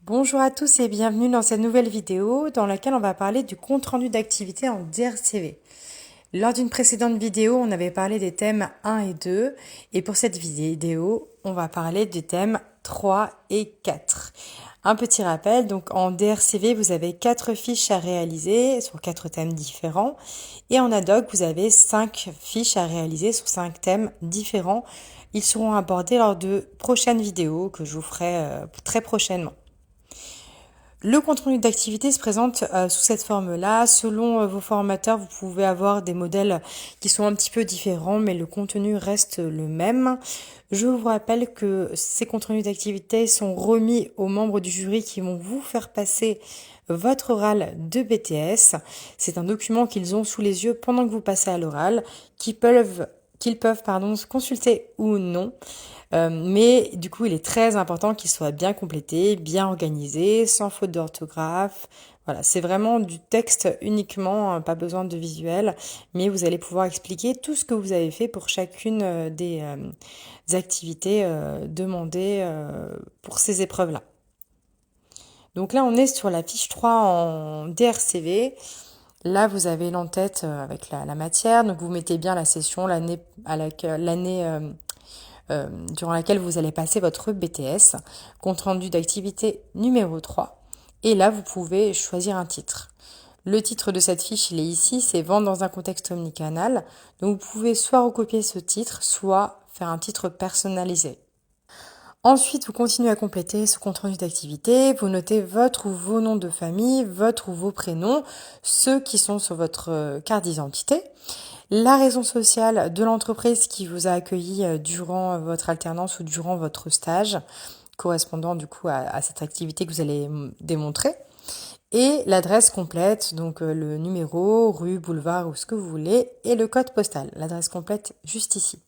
Bonjour à tous et bienvenue dans cette nouvelle vidéo dans laquelle on va parler du compte-rendu d'activité en DRCV. Lors d'une précédente vidéo, on avait parlé des thèmes 1 et 2 et pour cette vidéo, on va parler des thèmes 3 et 4. Un petit rappel, donc en DRCV, vous avez 4 fiches à réaliser sur 4 thèmes différents et en ad hoc, vous avez 5 fiches à réaliser sur 5 thèmes différents. Ils seront abordés lors de prochaines vidéos que je vous ferai très prochainement. Le compte-rendu d'activité se présente sous cette forme-là. Selon vos formateurs, vous pouvez avoir des modèles qui sont un petit peu différents, mais le contenu reste le même. Je vous rappelle que ces comptes rendus d'activité sont remis aux membres du jury qui vont vous faire passer votre oral de BTS. C'est un document qu'ils ont sous les yeux pendant que vous passez à l'oral, qu'ils peuvent consulter ou non. Mais du coup, il est très important qu'il soit bien complété, bien organisé, sans faute d'orthographe. Voilà, c'est vraiment du texte uniquement, pas besoin de visuel, mais vous allez pouvoir expliquer tout ce que vous avez fait pour chacune des activités demandées pour ces épreuves-là. Donc là, on est sur la fiche 3 en DRCV. Là, vous avez l'en-tête avec la matière, donc vous mettez bien la session, l'année durant laquelle vous allez passer votre BTS, compte rendu d'activité numéro 3. Et là, vous pouvez choisir un titre. Le titre de cette fiche, il est ici, c'est Vente dans un contexte omnicanal. Donc vous pouvez soit recopier ce titre, soit faire un titre personnalisé. Ensuite, vous continuez à compléter ce compte rendu d'activité. Vous notez votre ou vos noms de famille, votre ou vos prénoms, ceux qui sont sur votre carte d'identité. La raison sociale de l'entreprise qui vous a accueilli durant votre alternance ou durant votre stage, correspondant du coup à cette activité que vous allez démontrer. Et l'adresse complète, donc le numéro, rue, boulevard ou ce que vous voulez, et le code postal. L'adresse complète juste ici.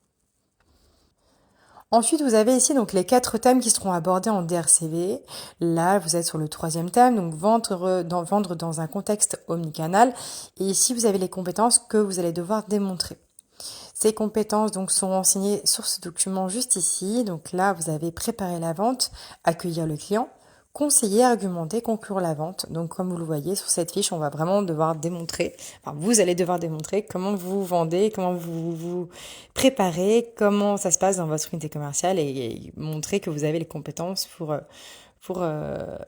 Ensuite, vous avez ici donc les 4 thèmes qui seront abordés en DRCV. Là, vous êtes sur le 3e thème, donc vendre dans un contexte omnicanal. Et ici, vous avez les compétences que vous allez devoir démontrer. Ces compétences donc sont renseignées sur ce document juste ici. Donc là, vous avez préparé la vente, accueillir le client, conseiller, argumenter, conclure la vente. Donc comme vous le voyez sur cette fiche, on va vraiment devoir démontrer, enfin vous allez devoir démontrer comment vous vendez, comment vous vous préparez, comment ça se passe dans votre unité commerciale et montrer que vous avez les compétences pour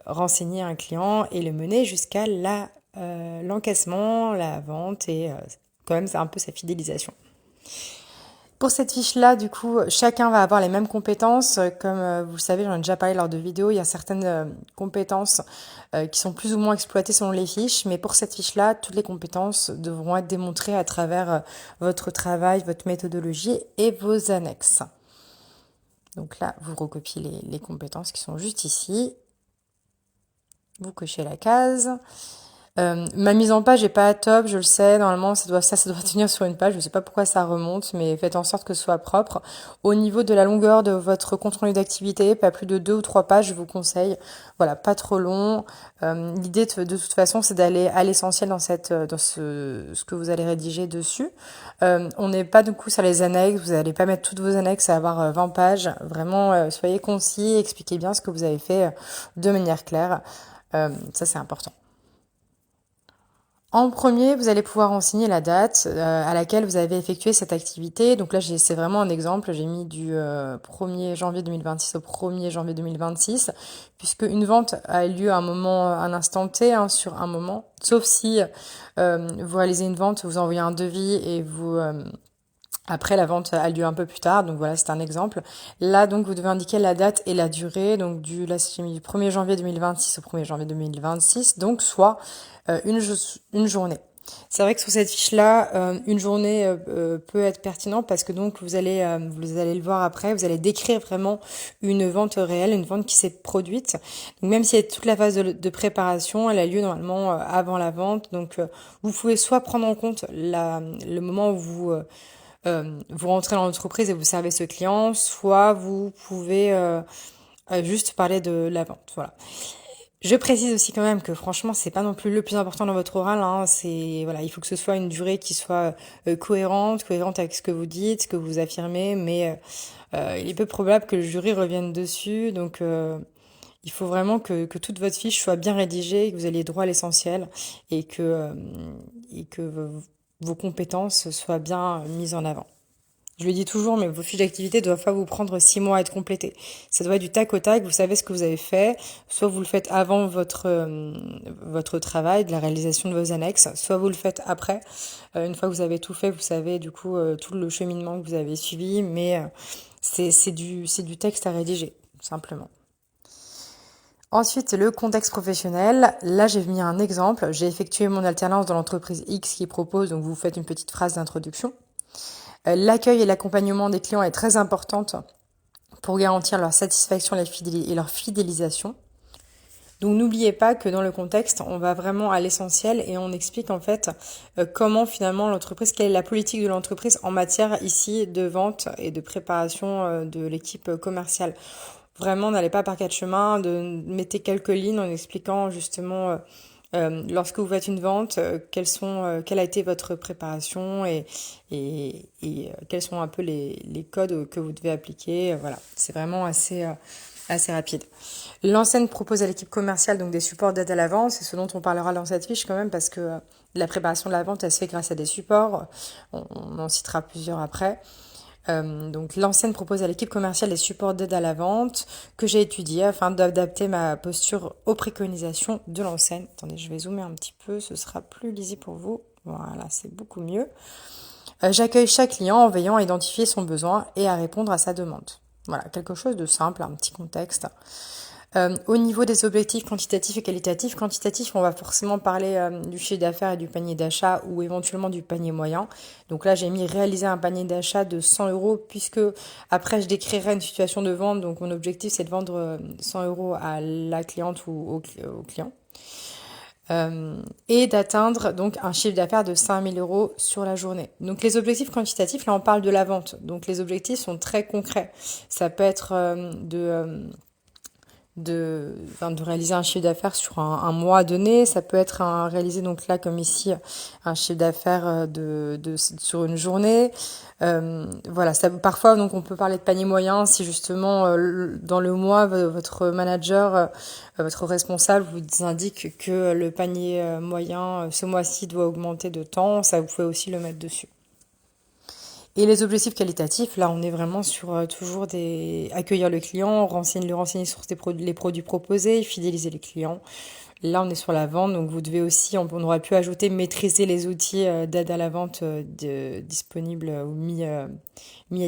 renseigner un client et le mener jusqu'à l'encaissement, la vente et quand même c'est un peu sa fidélisation. Pour cette fiche-là, du coup, chacun va avoir les mêmes compétences. Comme vous le savez, j'en ai déjà parlé lors de vidéos, il y a certaines compétences qui sont plus ou moins exploitées selon les fiches, mais pour cette fiche-là, toutes les compétences devront être démontrées à travers votre travail, votre méthodologie et vos annexes. Donc là, vous recopiez les compétences qui sont juste ici. Vous cochez la case. Ma mise en page est pas top, je le sais. Normalement, ça doit tenir sur une page. Je sais pas pourquoi ça remonte, mais faites en sorte que ce soit propre. Au niveau de la longueur de votre compte rendu d'activité, pas plus de 2 ou 3 pages, je vous conseille. Voilà, pas trop long. L'idée de toute façon, c'est d'aller à l'essentiel dans ce que vous allez rédiger dessus. On n'est pas du coup sur les annexes. Vous n'allez pas mettre toutes vos annexes à avoir 20 pages. Vraiment, soyez concis, expliquez bien ce que vous avez fait de manière claire. Ça, c'est important. En premier, vous allez pouvoir renseigner la date à laquelle vous avez effectué cette activité. Donc là, c'est vraiment un exemple. J'ai mis du 1er janvier 2026 au 1er janvier 2026, puisque une vente a lieu à un instant T, hein, sur un moment. Sauf si vous réalisez une vente, vous envoyez un devis et après, la vente a lieu un peu plus tard, donc voilà, c'est un exemple. Là, donc, vous devez indiquer la date et la durée, donc là, j'ai mis du 1er janvier 2026 au 1er janvier 2026, donc soit une journée. C'est vrai que sur cette fiche-là, une journée peut être pertinente parce que donc vous allez le voir après, vous allez décrire vraiment une vente réelle, une vente qui s'est produite. Donc même s'il y a toute la phase de préparation, elle a lieu normalement avant la vente. Donc vous pouvez soit prendre en compte le moment où vous rentrez dans l'entreprise et vous servez ce client, soit vous pouvez juste parler de la vente. Voilà. Je précise aussi quand même que franchement, c'est pas non plus le plus important dans votre oral, hein. Voilà, il faut que ce soit une durée qui soit cohérente avec ce que vous dites, ce que vous affirmez, mais il est peu probable que le jury revienne dessus, donc Il faut vraiment que toute votre fiche soit bien rédigée, que vous ayez droit à l'essentiel et que vos compétences soient bien mises en avant. Je le dis toujours, mais vos fiches d'activité ne doivent pas vous prendre 6 mois à être complétées. Ça doit être du tac au tac, vous savez ce que vous avez fait, soit vous le faites avant votre travail, de la réalisation de vos annexes, soit vous le faites après. Une fois que vous avez tout fait, vous savez du coup tout le cheminement que vous avez suivi, mais c'est du texte à rédiger, simplement. Ensuite, le contexte professionnel. Là, j'ai mis un exemple. J'ai effectué mon alternance dans l'entreprise X qui propose, donc vous faites une petite phrase d'introduction. L'accueil et l'accompagnement des clients est très importante pour garantir leur satisfaction et leur fidélisation. Donc n'oubliez pas que dans le contexte, on va vraiment à l'essentiel et on explique en fait comment finalement l'entreprise, quelle est la politique de l'entreprise en matière ici de vente et de préparation de l'équipe commerciale. Vraiment, n'allez pas par quatre chemins, mettez quelques lignes en expliquant justement lorsque vous faites une vente, quelle a été votre préparation et quels sont un peu les codes que vous devez appliquer. Voilà, c'est vraiment assez rapide. L'enseigne propose à l'équipe commerciale donc des supports d'aide à la vente, c'est ce dont on parlera dans cette fiche quand même parce que la préparation de la vente, elle se fait grâce à des supports. On en citera plusieurs après. Donc l'enseigne propose à l'équipe commerciale des supports d'aide à la vente que j'ai étudiés afin d'adapter ma posture aux préconisations de l'enseigne. Attendez, je vais zoomer un petit peu, ce sera plus lisible pour vous. Voilà, c'est beaucoup mieux. J'accueille chaque client en veillant à identifier son besoin et à répondre à sa demande. Voilà, quelque chose de simple, un petit contexte. Au niveau des objectifs quantitatifs et qualitatifs, on va forcément parler du chiffre d'affaires et du panier d'achat ou éventuellement du panier moyen. Donc là, j'ai mis réaliser un panier d'achat de 100 euros puisque après, je décrirai une situation de vente. Donc mon objectif, c'est de vendre 100 euros à la cliente ou au client. Et d'atteindre donc un chiffre d'affaires de 5000 euros sur la journée. Donc les objectifs quantitatifs, là on parle de la vente. Donc les objectifs sont très concrets. Ça peut être de réaliser un chiffre d'affaires sur un mois donné. Ça peut être réaliser donc là comme ici un chiffre d'affaires sur une journée. Voilà, parfois donc on peut parler de panier moyen si justement dans le mois votre manager, votre responsable vous indique que le panier moyen ce mois-ci doit augmenter de temps. Ça vous pouvez aussi le mettre dessus. Et les objectifs qualitatifs, là, on est vraiment sur toujours accueillir le client, le renseigner sur les produits proposés, fidéliser les clients. Là, on est sur la vente, donc vous devez aussi, on aurait pu ajouter maîtriser les outils d'aide à la vente disponibles ou mis à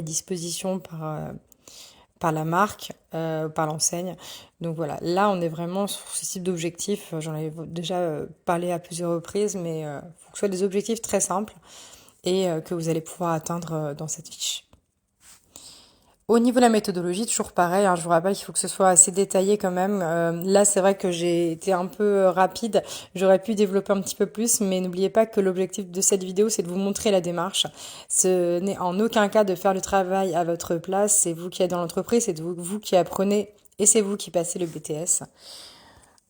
disposition par la marque, par l'enseigne. Donc voilà, là, on est vraiment sur ce type d'objectifs. J'en ai déjà parlé à plusieurs reprises, mais il faut que ce soit des objectifs très simples et que vous allez pouvoir atteindre dans cette fiche. Au niveau de la méthodologie, toujours pareil, je vous rappelle qu'il faut que ce soit assez détaillé quand même. Là, c'est vrai que j'ai été un peu rapide, j'aurais pu développer un petit peu plus, mais n'oubliez pas que l'objectif de cette vidéo, c'est de vous montrer la démarche. Ce n'est en aucun cas de faire le travail à votre place, c'est vous qui êtes dans l'entreprise, c'est vous qui apprenez et c'est vous qui passez le BTS.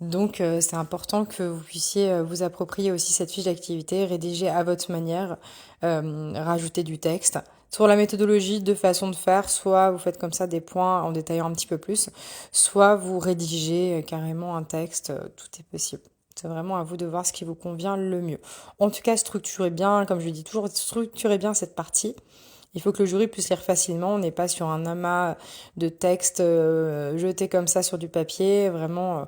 Donc c'est important que vous puissiez vous approprier aussi cette fiche d'activité, rédiger à votre manière, rajouter du texte. Sur la méthodologie, deux façons de faire, soit vous faites comme ça des points en détaillant un petit peu plus, soit vous rédigez carrément un texte, tout est possible. C'est vraiment à vous de voir ce qui vous convient le mieux. En tout cas, structurez bien, comme je le dis toujours, structurez bien cette partie. Il faut que le jury puisse lire facilement, on n'est pas sur un amas de textes jetés comme ça sur du papier, vraiment...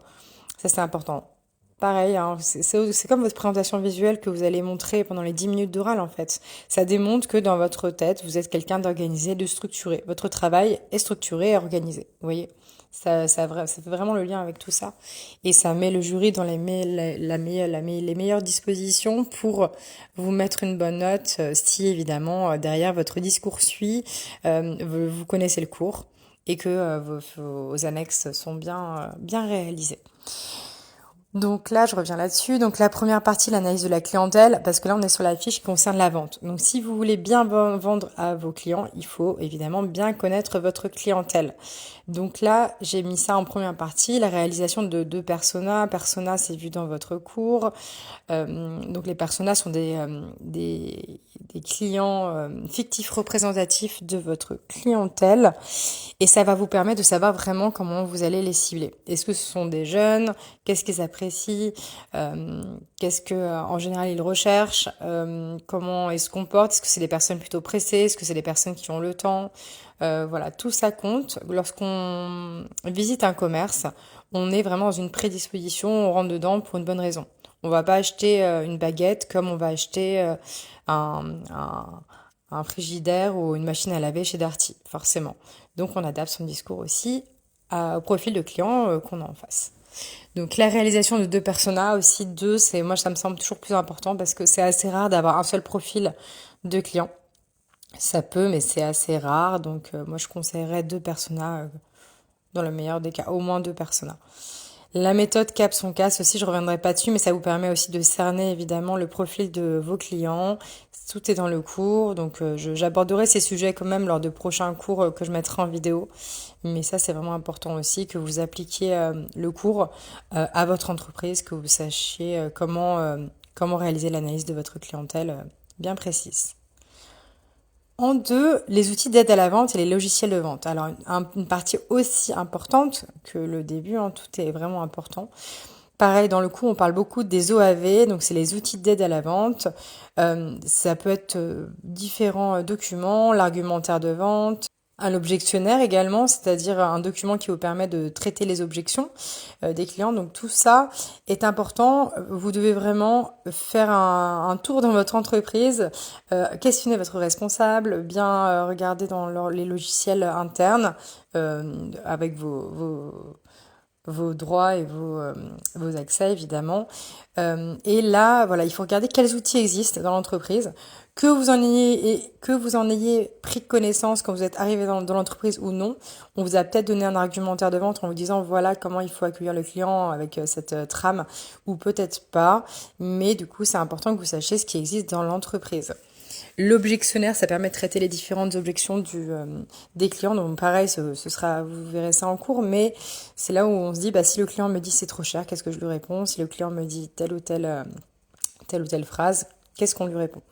Ça, c'est important. Pareil, c'est comme votre présentation visuelle que vous allez montrer pendant les 10 minutes d'oral, en fait. Ça démontre que dans votre tête, vous êtes quelqu'un d'organisé, de structuré. Votre travail est structuré et organisé. Vous voyez, ça fait vraiment le lien avec tout ça. Et ça met le jury dans les meilleures dispositions pour vous mettre une bonne note si, évidemment, derrière votre discours suit, vous connaissez le cours et que vos annexes sont bien réalisées. Donc là, je reviens là-dessus. Donc la première partie, l'analyse de la clientèle, parce que là, on est sur la fiche qui concerne la vente. Donc si vous voulez bien vendre à vos clients, il faut évidemment bien connaître votre clientèle. Donc là, j'ai mis ça en première partie, la réalisation de 2 personas. Persona, c'est vu dans votre cours. Donc les personas sont des des clients fictifs représentatifs de votre clientèle et ça va vous permettre de savoir vraiment comment vous allez les cibler. Est-ce que ce sont des jeunes? Qu'est-ce qu'ils apprécient? Qu'est-ce que en général ils recherchent? Comment ils se comportent? Est-ce que c'est des personnes plutôt pressées? Est-ce que c'est des personnes qui ont le temps? Voilà, tout ça compte. Lorsqu'on visite un commerce, on est vraiment dans une prédisposition, on rentre dedans pour une bonne raison. On va pas acheter une baguette comme on va acheter un, un, un frigidaire ou une machine à laver chez Darty, forcément. Donc on adapte son discours aussi au profil de client qu'on a en face. Donc la réalisation de 2 personas aussi, moi ça me semble toujours plus important parce que c'est assez rare d'avoir un seul profil de client. Ça peut, mais c'est assez rare. Donc moi je conseillerais 2 personas dans le meilleur des cas, au moins 2 personas. La méthode cap son casse aussi, je reviendrai pas dessus, mais ça vous permet aussi de cerner évidemment le profil de vos clients. Tout est dans le cours, donc j'aborderai ces sujets quand même lors de prochains cours que je mettrai en vidéo. Mais ça, c'est vraiment important aussi que vous appliquiez le cours à votre entreprise, que vous sachiez comment réaliser l'analyse de votre clientèle bien précise. En 2, les outils d'aide à la vente et les logiciels de vente. Alors, une partie aussi importante que le début, tout est vraiment important. Pareil, dans le cours, on parle beaucoup des OAV, donc c'est les outils d'aide à la vente. Ça peut être différents documents, l'argumentaire de vente, un objectionnaire également, c'est-à-dire un document qui vous permet de traiter les objections des clients. Donc tout ça est important. Vous devez vraiment faire un tour dans votre entreprise, questionner votre responsable, bien regarder dans les logiciels internes avec vos droits et vos accès évidemment. Et là, voilà, il faut regarder quels outils existent dans l'entreprise, que vous en ayez pris connaissance quand vous êtes arrivé dans l'entreprise ou non. On vous a peut-être donné un argumentaire de vente en vous disant voilà comment il faut accueillir le client avec cette trame, ou peut-être pas. Mais du coup, c'est important que vous sachiez ce qui existe dans l'entreprise. L'objectionnaire, ça permet de traiter les différentes objections des clients. Donc pareil, ce sera, vous verrez ça en cours, mais c'est là où on se dit, bah, si le client me dit c'est trop cher, qu'est-ce que je lui réponds? Si le client me dit telle ou telle phrase, qu'est-ce qu'on lui répond?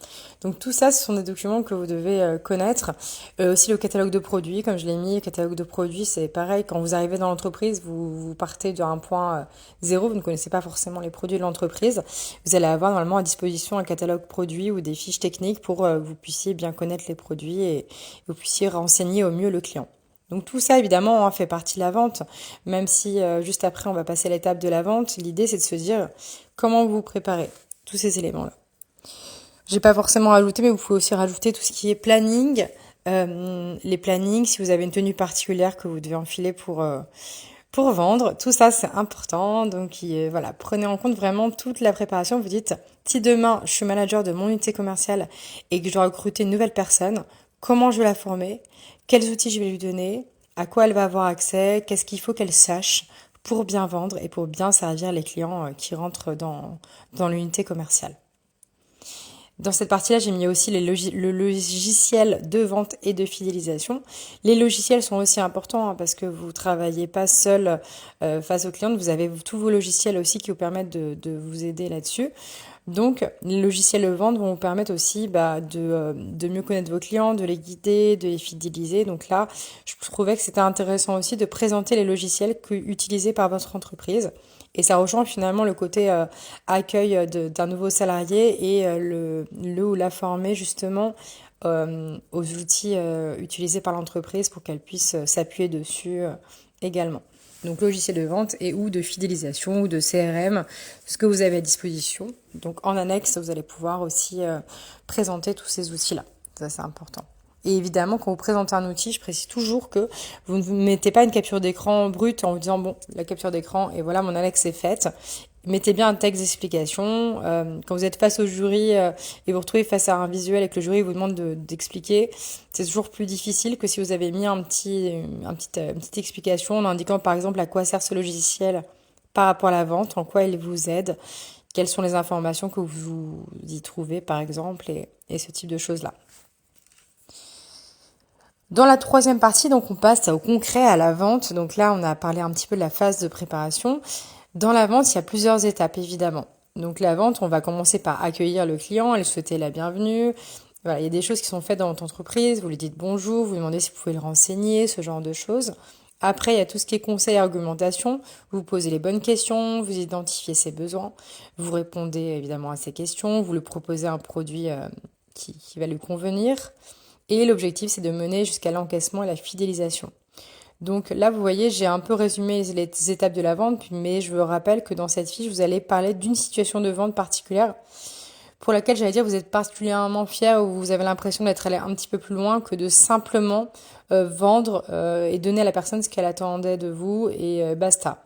Donc tout ça, ce sont des documents que vous devez connaître. Aussi le catalogue de produits, comme je l'ai mis, le catalogue de produits, c'est pareil. Quand vous arrivez dans l'entreprise, vous partez d'un point zéro, vous ne connaissez pas forcément les produits de l'entreprise. Vous allez avoir normalement à disposition un catalogue produit ou des fiches techniques pour que vous puissiez bien connaître les produits et vous puissiez renseigner au mieux le client. Donc tout ça, évidemment, fait partie de la vente, même si juste après, on va passer à l'étape de la vente. L'idée, c'est de se dire comment vous vous préparez, tous ces éléments-là. J'ai pas forcément rajouté, mais vous pouvez aussi rajouter tout ce qui est planning. Les plannings, si vous avez une tenue particulière que vous devez enfiler pour vendre, tout ça c'est important. Donc voilà, prenez en compte vraiment toute la préparation. Vous dites, si demain je suis manager de mon unité commerciale et que je dois recruter une nouvelle personne, comment je vais la former? Quels outils je vais lui donner? À quoi elle va avoir accès? Qu'est-ce qu'il faut qu'elle sache pour bien vendre et pour bien servir les clients qui rentrent dans l'unité commerciale? Dans cette partie-là, j'ai mis aussi le logiciel de vente et de fidélisation. Les logiciels sont aussi importants parce que vous travaillez pas seul face aux clients. Vous avez tous vos logiciels aussi qui vous permettent de vous aider là-dessus. Donc, les logiciels de vente vont vous permettre aussi de mieux connaître vos clients, de les guider, de les fidéliser. Donc là, je trouvais que c'était intéressant aussi de présenter les logiciels utilisés par votre entreprise. Et ça rejoint finalement le côté accueil d'un nouveau salarié et le ou la former justement aux outils utilisés par l'entreprise pour qu'elle puisse s'appuyer dessus également. Donc logiciel de vente et ou de fidélisation ou de CRM, ce que vous avez à disposition. Donc en annexe, vous allez pouvoir aussi présenter tous ces outils-là. Ça, c'est important. Et évidemment, quand vous présentez un outil, je précise toujours que vous ne mettez pas une capture d'écran brute en vous disant, bon, la capture d'écran, et voilà, mon annexe est faite. Mettez bien un texte d'explication. Quand vous êtes face au jury et vous vous retrouvez face à un visuel et que le jury vous demande d'expliquer, c'est toujours plus difficile que si vous avez mis une petite explication en indiquant par exemple à quoi sert ce logiciel par rapport à la vente, en quoi il vous aide, quelles sont les informations que vous y trouvez par exemple et ce type de choses-là. Dans la troisième partie, donc on passe au concret, à la vente. Donc là, on a parlé un petit peu de la phase de préparation. Dans la vente, il y a plusieurs étapes, évidemment. Donc la vente, on va commencer par accueillir le client, lui souhaiter la bienvenue, Voilà, il y a des choses qui sont faites dans votre entreprise, vous lui dites bonjour, vous lui demandez si vous pouvez le renseigner, ce genre de choses. Après, il y a tout ce qui est conseil et argumentation. Vous posez les bonnes questions, vous identifiez ses besoins, vous répondez évidemment à ses questions, vous lui proposez un produit qui va lui convenir. Et l'objectif, c'est de mener jusqu'à l'encaissement et la fidélisation. Donc là, vous voyez, j'ai un peu résumé les étapes de la vente, mais je vous rappelle que dans cette fiche, vous allez parler d'une situation de vente particulière pour laquelle j'allais dire vous êtes particulièrement fier ou vous avez l'impression d'être allé un petit peu plus loin que de simplement vendre et donner à la personne ce qu'elle attendait de vous et basta.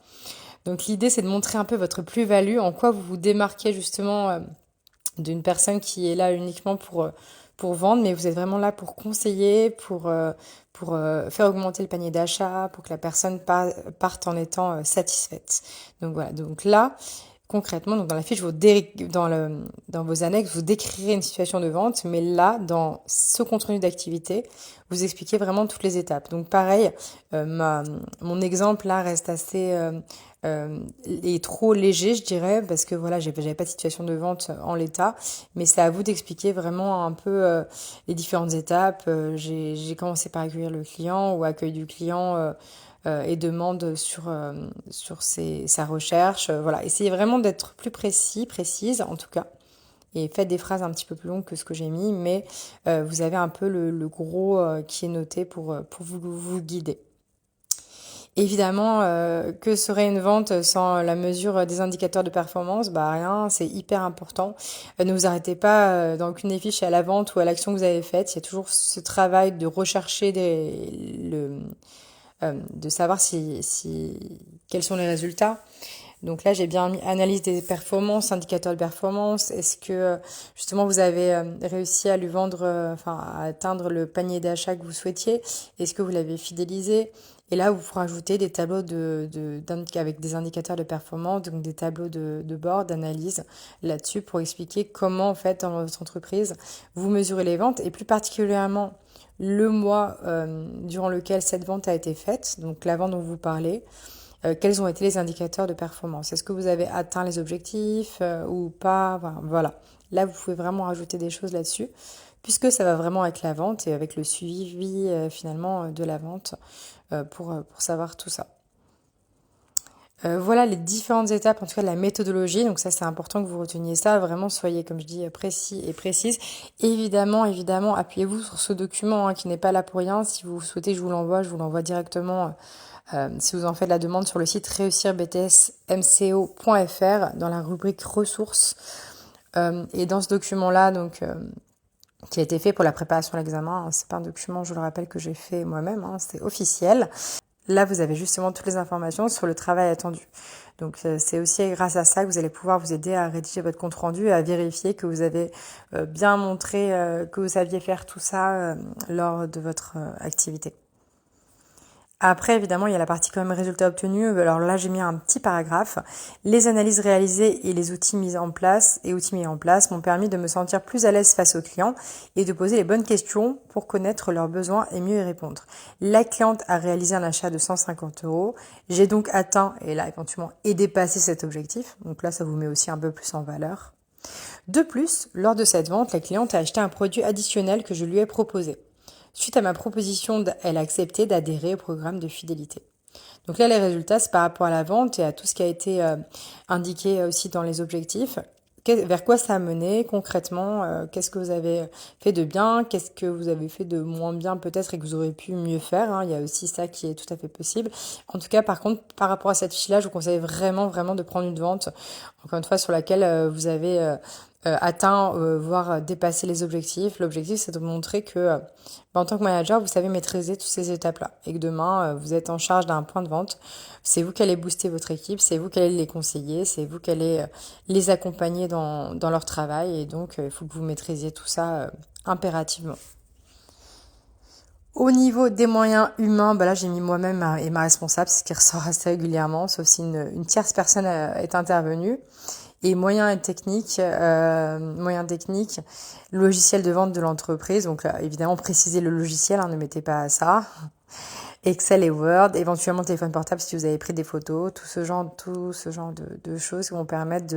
Donc l'idée c'est de montrer un peu votre plus-value, en quoi vous vous démarquez justement d'une personne qui est là uniquement pour vendre, mais vous êtes vraiment là pour conseiller, pour faire augmenter le panier d'achat, pour que la personne parte en étant satisfaite. Donc voilà, donc là, concrètement, donc dans la fiche, dans vos annexes, vous décrirez une situation de vente, mais là, dans ce contenu d'activité, vous expliquez vraiment toutes les étapes. Donc pareil, mon exemple là reste assez est trop léger, je dirais, parce que voilà, j'avais pas de situation de vente en l'état, mais c'est à vous d'expliquer vraiment un peu les différentes étapes. J'ai commencé par accueillir le client ou accueil du client. Et demande sur sa recherche. Voilà, essayez vraiment d'être plus précise en tout cas. Et faites des phrases un petit peu plus longues que ce que j'ai mis, mais vous avez un peu le gros qui est noté pour vous guider. Évidemment, que serait une vente sans la mesure des indicateurs de performance? Bah rien, c'est hyper important. Ne vous arrêtez pas dans aucune des fiches à la vente ou à l'action que vous avez faite. Il y a toujours ce travail de rechercher de savoir quels sont les résultats. Donc là, j'ai bien mis analyse des performances, indicateur de performance. Est-ce que justement vous avez réussi à lui vendre, à atteindre le panier d'achat que vous souhaitiez? Est-ce que vous l'avez fidélisé? Et là, vous rajoutez des tableaux avec des indicateurs de performance, donc des tableaux de bord, d'analyse là-dessus pour expliquer comment, en fait, dans votre entreprise, vous mesurez les ventes et plus particulièrement le mois durant lequel cette vente a été faite, donc la vente dont vous parlez. Quels ont été les indicateurs de performance? Est-ce que vous avez atteint les objectifs ou pas? Voilà. Là, vous pouvez vraiment rajouter des choses là-dessus, puisque ça va vraiment avec la vente et avec le suivi finalement de la vente pour savoir tout ça. Voilà les différentes étapes, en tout cas de la méthodologie. Donc ça, c'est important que vous reteniez ça. Vraiment, soyez, comme je dis, précis et précise. Évidemment, appuyez-vous sur ce document qui n'est pas là pour rien. Si vous souhaitez que je vous l'envoie directement. Si vous en faites la demande sur le site réussirbtsmco.fr dans la rubrique ressources. Et dans ce document-là, donc qui a été fait pour la préparation à l'examen, c'est pas un document, je le rappelle, que j'ai fait moi-même, c'est officiel. Là, vous avez justement toutes les informations sur le travail attendu. Donc, c'est aussi grâce à ça que vous allez pouvoir vous aider à rédiger votre compte-rendu et à vérifier que vous avez bien montré que vous saviez faire tout ça lors de votre activité. Après, évidemment, il y a la partie quand même résultats obtenus. Alors là, j'ai mis un petit paragraphe. Les analyses réalisées et les outils mis en place m'ont permis de me sentir plus à l'aise face aux clients et de poser les bonnes questions pour connaître leurs besoins et mieux y répondre. La cliente a réalisé un achat de 150 €. J'ai donc atteint, et là, éventuellement, et dépassé cet objectif. Donc là, ça vous met aussi un peu plus en valeur. De plus, lors de cette vente, la cliente a acheté un produit additionnel que je lui ai proposé. Suite à ma proposition, elle a accepté d'adhérer au programme de fidélité. Donc là, les résultats, c'est par rapport à la vente et à tout ce qui a été indiqué aussi dans les objectifs. Vers quoi ça a mené concrètement? Qu'est-ce que vous avez fait de bien? Qu'est-ce que vous avez fait de moins bien peut-être et que vous aurez pu mieux faire? Il y a aussi ça qui est tout à fait possible. En tout cas, par contre, par rapport à cette fiche-là, je vous conseille vraiment de prendre une vente, encore une fois, sur laquelle vous avez atteint, voire dépassé les objectifs. L'objectif, c'est de montrer que en tant que manager, vous savez maîtriser toutes ces étapes-là et que demain, vous êtes en charge d'un point de vente. C'est vous qui allez booster votre équipe, c'est vous qui allez les conseiller, c'est vous qui allez les accompagner dans leur travail et donc il faut que vous maîtrisiez tout ça impérativement. Au niveau des moyens humains, là j'ai mis moi-même et ma responsable, c'est ce qui ressort assez régulièrement, sauf si une tierce personne est intervenue. Et moyens techniques, logiciel de vente de l'entreprise. Donc là, évidemment, précisez le logiciel, ne mettez pas ça. Excel et Word, éventuellement téléphone portable si vous avez pris des photos, tout ce genre de choses qui vont permettre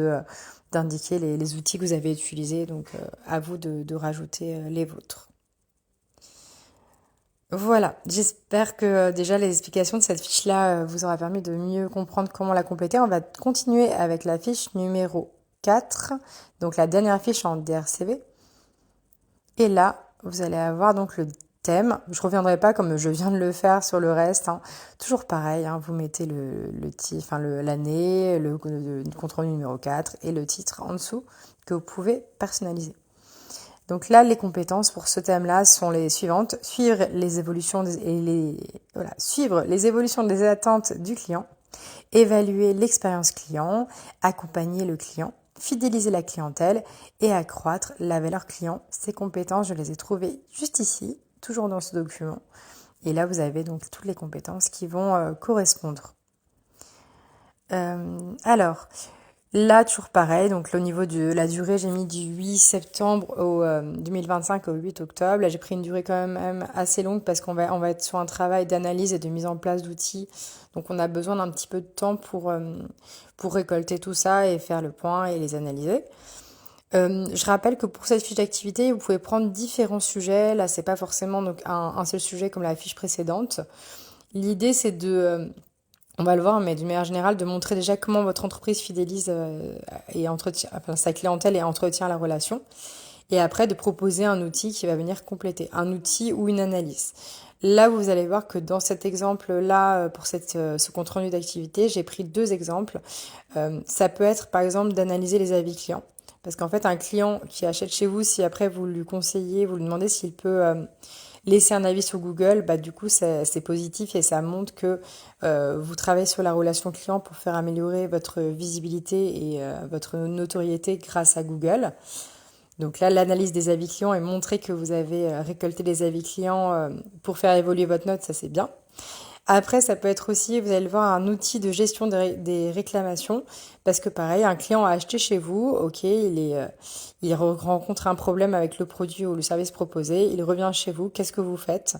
d'indiquer les outils que vous avez utilisés. Donc, à vous de rajouter les vôtres. Voilà, j'espère que déjà les explications de cette fiche-là vous aura permis de mieux comprendre comment la compléter. On va continuer avec la fiche numéro 4, donc la dernière fiche en DRCV. Et là, vous allez avoir donc le thème. Je reviendrai pas comme je viens de le faire sur le reste, hein. Toujours pareil, hein, vous mettez le titre, enfin l'année, le compte rendu numéro 4 et le titre en dessous que vous pouvez personnaliser. Donc là, les compétences pour ce thème-là sont les suivantes. Suivre les évolutions suivre les évolutions des attentes du client, évaluer l'expérience client, accompagner le client, fidéliser la clientèle et accroître la valeur client. Ces compétences, je les ai trouvées juste ici, toujours dans ce document. Et là, vous avez donc toutes les compétences qui vont correspondre. Alors, là, toujours pareil, donc au niveau de la durée, j'ai mis du 8 septembre au 2025 au 8 octobre. Là, j'ai pris une durée quand même assez longue parce qu'on va être sur un travail d'analyse et de mise en place d'outils. Donc, on a besoin d'un petit peu de temps pour récolter tout ça et faire le point et les analyser. Je rappelle que pour cette fiche d'activité, vous pouvez prendre différents sujets. Là, c'est pas forcément donc un seul sujet comme la fiche précédente. L'idée, c'est on va le voir, mais d'une manière générale, de montrer déjà comment votre entreprise fidélise et entretient, enfin, sa clientèle et entretient la relation. Et après, de proposer un outil qui va venir compléter, un outil ou une analyse. Là, vous allez voir que dans cet exemple-là, pour ce compte-rendu d'activité, j'ai pris 2 exemples. Ça peut être, par exemple, d'analyser les avis clients. Parce qu'en fait, un client qui achète chez vous, si après vous lui conseillez, vous lui demandez s'il peut laisser un avis sur Google, bah, du coup, c'est positif et ça montre que vous travaillez sur la relation client pour faire améliorer votre visibilité et votre notoriété grâce à Google. Donc là, l'analyse des avis clients et montrer que vous avez récolté des avis clients pour faire évoluer votre note, ça c'est bien. Après, ça peut être aussi, vous allez le voir, un outil de gestion des réclamations. Parce que pareil, un client a acheté chez vous, ok, il rencontre un problème avec le produit ou le service proposé, il revient chez vous, qu'est-ce que vous faites?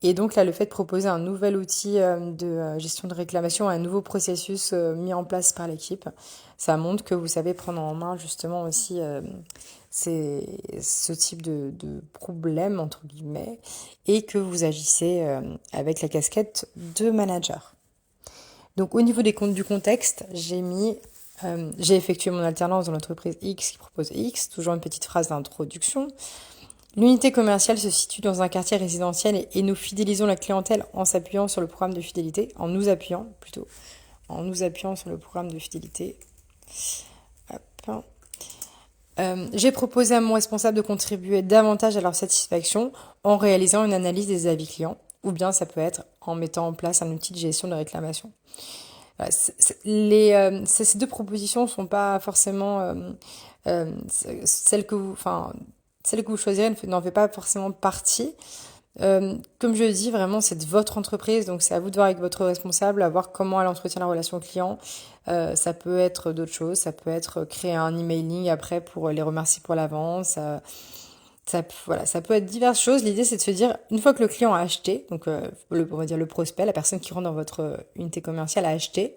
Et donc là, le fait de proposer un nouvel outil de gestion de réclamation, un nouveau processus mis en place par l'équipe, ça montre que vous savez prendre en main justement aussi ce type de problème, entre guillemets, et que vous agissez avec la casquette de manager. Donc au niveau du contexte, j'ai effectué mon alternance dans l'entreprise X qui propose X, toujours une petite phrase d'introduction. L'unité commerciale se situe dans un quartier résidentiel et nous fidélisons la clientèle en s'appuyant sur le programme de fidélité, en nous appuyant sur le programme de fidélité. Hop. J'ai proposé à mon responsable de contribuer davantage à leur satisfaction en réalisant une analyse des avis clients, ou bien ça peut être en mettant en place un outil de gestion de réclamation. Voilà, ces 2 propositions ne sont pas forcément celles que vous choisirez n'en fait pas forcément partie. Comme je le dis, vraiment, c'est de votre entreprise, donc c'est à vous de voir avec votre responsable, à voir comment elle entretient la relation client. Ça peut être d'autres choses, ça peut être créer un emailing après pour les remercier pour l'avance. Voilà, ça peut être diverses choses. L'idée, c'est de se dire, une fois que le client a acheté, donc on va dire le prospect, la personne qui rentre dans votre unité commerciale a acheté.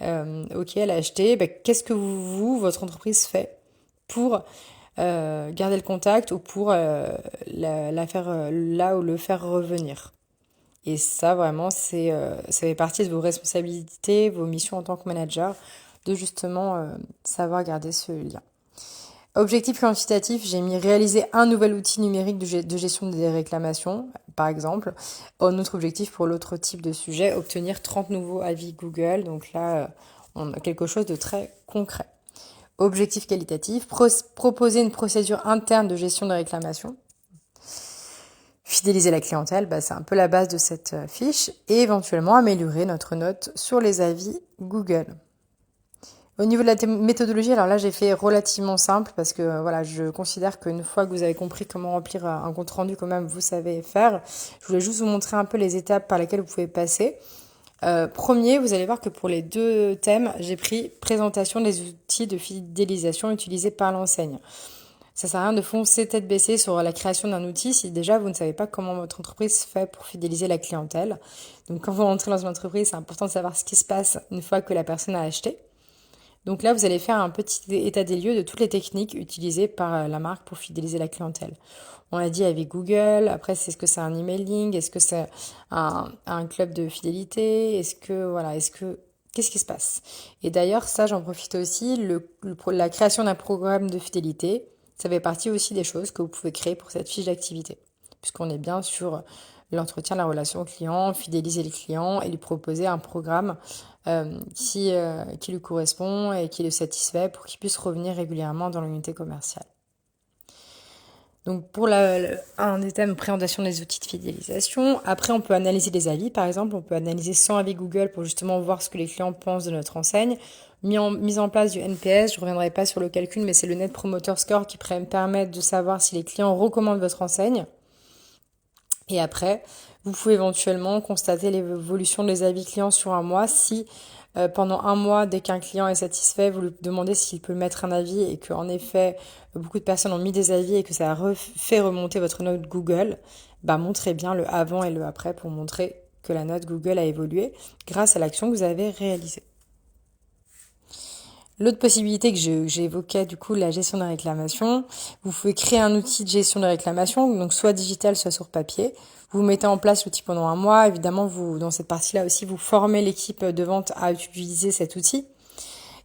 Ok, elle a acheté. Ben, qu'est-ce que votre entreprise fait pour garder le contact ou pour la faire là ou le faire revenir. Et ça, vraiment, ça fait partie de vos responsabilités, vos missions en tant que manager, de justement savoir garder ce lien. Objectif quantitatif, j'ai mis réaliser un nouvel outil numérique de gestion des réclamations, par exemple. Un autre objectif pour l'autre type de sujet, obtenir 30 nouveaux avis Google. Donc là, on a quelque chose de très concret. Objectif qualitatif, proposer une procédure interne de gestion de réclamation. Fidéliser la clientèle, c'est un peu la base de cette fiche. Et éventuellement améliorer notre note sur les avis Google. Au niveau de la méthodologie, alors là j'ai fait relativement simple parce que voilà, je considère qu'une fois que vous avez compris comment remplir un compte rendu, quand même vous savez faire. Je voulais juste vous montrer un peu les étapes par lesquelles vous pouvez passer. Premier, vous allez voir que pour les 2 thèmes, j'ai pris présentation des outils de fidélisation utilisés par l'enseigne. Ça sert à rien de foncer tête baissée sur la création d'un outil si déjà vous ne savez pas comment votre entreprise fait pour fidéliser la clientèle. Donc quand vous rentrez dans une entreprise, c'est important de savoir ce qui se passe une fois que la personne a acheté. Donc là, vous allez faire un petit état des lieux de toutes les techniques utilisées par la marque pour fidéliser la clientèle. On l'a dit avec Google, après est-ce que c'est un emailing, est-ce que c'est un club de fidélité, qu'est-ce qui se passe? Et d'ailleurs, ça j'en profite aussi, la création d'un programme de fidélité, ça fait partie aussi des choses que vous pouvez créer pour cette fiche d'activité, puisqu'on est bien sur l'entretien de la relation client, fidéliser les clients et lui proposer un programme qui lui correspond et qui le satisfait pour qu'il puisse revenir régulièrement dans l'unité commerciale. Donc pour un des thèmes, présentation des outils de fidélisation. Après, on peut analyser les avis. Par exemple, on peut analyser 100 avis Google pour justement voir ce que les clients pensent de notre enseigne. Mise en place du NPS, je ne reviendrai pas sur le calcul, mais c'est le Net Promoter Score qui permet de savoir si les clients recommandent votre enseigne. Et après, vous pouvez éventuellement constater l'évolution des avis clients sur un mois. Si pendant un mois, dès qu'un client est satisfait, vous lui demandez s'il peut mettre un avis et qu'en effet, beaucoup de personnes ont mis des avis et que ça a fait remonter votre note Google, montrez bien le avant et le après pour montrer que la note Google a évolué grâce à l'action que vous avez réalisée. L'autre possibilité que j'évoquais, du coup, la gestion des réclamations. Vous pouvez créer un outil de gestion des réclamations, donc soit digital, soit sur papier. Vous mettez en place l'outil pendant un mois. Évidemment, dans cette partie-là aussi, vous formez l'équipe de vente à utiliser cet outil.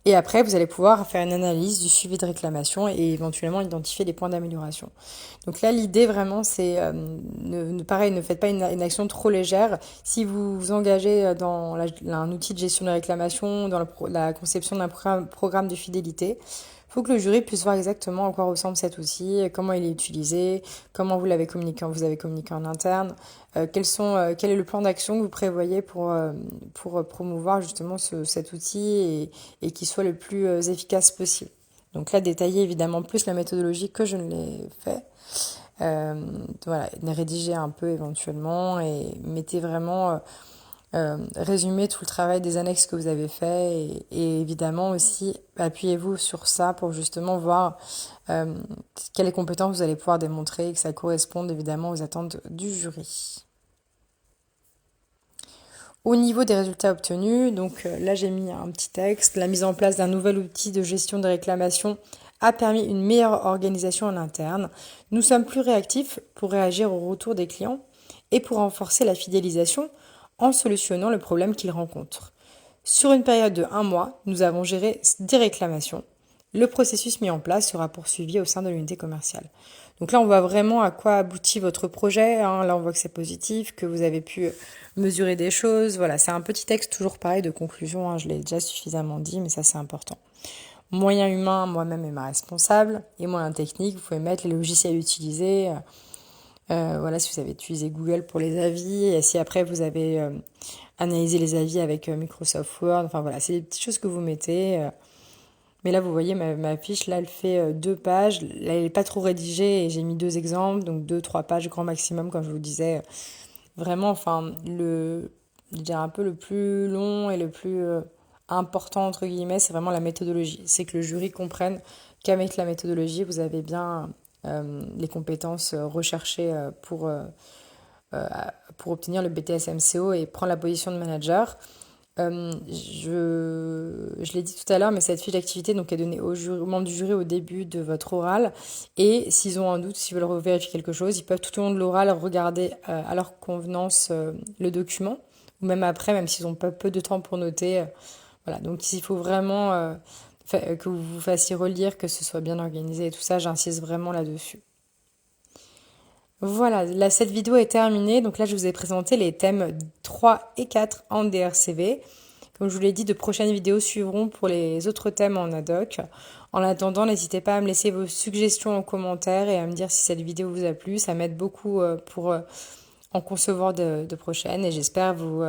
Et après, vous allez pouvoir faire une analyse du suivi de réclamation et éventuellement identifier les points d'amélioration. Donc là, l'idée vraiment, c'est pareil, ne faites pas une action trop légère. Si vous vous engagez dans un outil de gestion de réclamation, dans la conception d'un programme de fidélité, il faut que le jury puisse voir exactement à quoi ressemble cet outil, comment il est utilisé, comment vous avez communiqué en interne, quel est le plan d'action que vous prévoyez pour promouvoir justement cet outil et qu'il soit le plus efficace possible. Donc là, détailler évidemment plus la méthodologie que je ne l'ai fait. Rédigez un peu éventuellement et mettez vraiment résumer tout le travail des annexes que vous avez fait et évidemment aussi appuyez-vous sur ça pour justement voir quelles compétences vous allez pouvoir démontrer et que ça corresponde évidemment aux attentes du jury. Au niveau des résultats obtenus, donc là j'ai mis un petit texte, la mise en place d'un nouvel outil de gestion des réclamations a permis une meilleure organisation en interne. Nous sommes plus réactifs pour réagir au retour des clients et pour renforcer la fidélisation en solutionnant le problème qu'ils rencontrent. Sur une période de 1 mois, nous avons géré 10 réclamations. Le processus mis en place sera poursuivi au sein de l'unité commerciale. Donc là, on voit vraiment à quoi aboutit votre projet. Là, on voit que c'est positif, que vous avez pu mesurer des choses. Voilà, c'est un petit texte toujours pareil de conclusion. Je l'ai déjà suffisamment dit, mais ça, c'est important. Moyens humains, moi-même et ma responsable. Et moyens techniques, vous pouvez mettre les logiciels utilisés. Si vous avez utilisé Google pour les avis, et si après vous avez analysé les avis avec Microsoft Word, c'est des petites choses que vous mettez. Mais là, vous voyez, ma fiche, là, elle fait 2 pages. Là, elle n'est pas trop rédigée et j'ai mis 2 exemples, donc 2-3 pages grand maximum, comme je vous disais. Vraiment, je dirais un peu le plus long et le plus important, entre guillemets, c'est vraiment la méthodologie. C'est que le jury comprenne qu'avec la méthodologie, vous avez bien les compétences recherchées pour obtenir le BTS MCO et prendre la position de manager. Je l'ai dit tout à l'heure, mais cette fiche d'activité donc, est donnée aux membres du jury au début de votre oral. Et s'ils ont un doute, s'ils veulent vérifier quelque chose, ils peuvent tout au long de l'oral regarder à leur convenance le document. Ou même après, même s'ils ont pas peu de temps pour noter. Voilà, donc il faut vraiment que vous vous fassiez relire, que ce soit bien organisé et tout ça, j'insiste vraiment là-dessus. Voilà, là cette vidéo est terminée, donc là je vous ai présenté les thèmes 3 et 4 en DRCV. Comme je vous l'ai dit, de prochaines vidéos suivront pour les autres thèmes en ad hoc. En attendant, n'hésitez pas à me laisser vos suggestions en commentaire et à me dire si cette vidéo vous a plu, ça m'aide beaucoup pour en concevoir de prochaines et j'espère vous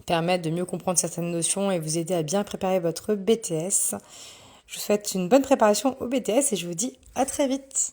permettre de mieux comprendre certaines notions et vous aider à bien préparer votre BTS. Je vous souhaite une bonne préparation au BTS et je vous dis à très vite.